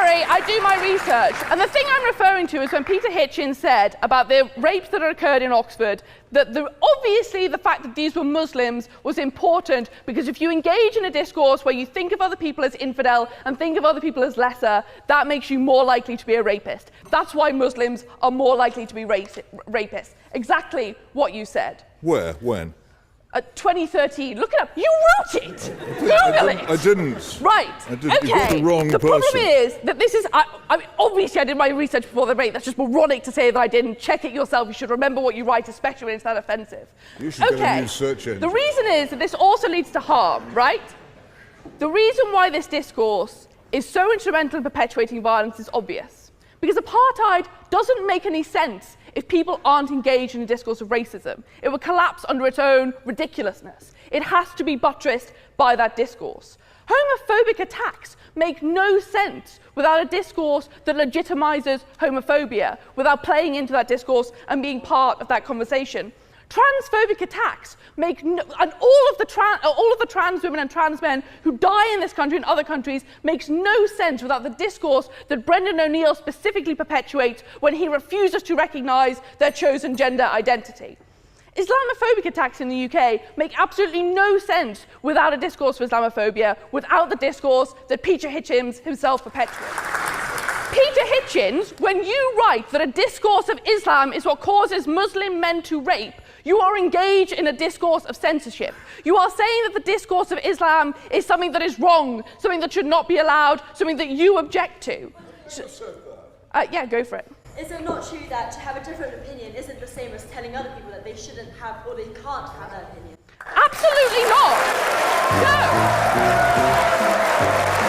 worry, I do my research. And the thing I'm referring to is when Peter Hitchens said about the rapes that had occurred in Oxford, that obviously the fact that these were Muslims was important, because if you engage in a discourse where you think of other people as infidel and think of other people as lesser, that makes you more likely to be a rapist. That's why Muslims are more likely to be rapists. Exactly what you said. Where? When? 2013. Look it up. You wrote it. Google it. I didn't. Right. Okay. You got the wrong the person. problem is that this is. I mean, obviously, I did my research before the rape. That's just moronic to say that I didn't. Check it yourself. You should remember what you write, especially when it's that offensive. You should get a new search engine. The reason is that this also leads to harm, right? The reason why this discourse is so instrumental in perpetuating violence is obvious. Because apartheid doesn't make any sense if people aren't engaged in a discourse of racism. It would collapse under its own ridiculousness. It has to be buttressed by that discourse. Homophobic attacks make no sense without a discourse that legitimizes homophobia, without playing into that discourse and being part of that conversation. Transphobic attacks make and all of the trans women and trans men who die in this country and other countries makes no sense without the discourse that Brendan O'Neill specifically perpetuates when he refuses to recognise their chosen gender identity. Islamophobic attacks in the UK make absolutely no sense without a discourse of Islamophobia, without the discourse that Peter Hitchens himself perpetuates. Peter Hitchens, when you write that a discourse of Islam is what causes Muslim men to rape, you are engaged in a discourse of censorship. You are saying that the discourse of Islam is something that is wrong, something that should not be allowed, something that you object to. Yeah, go for it. Is it not true that to have a different opinion isn't the same as telling other people that they shouldn't have or they can't have that opinion? Absolutely not. No.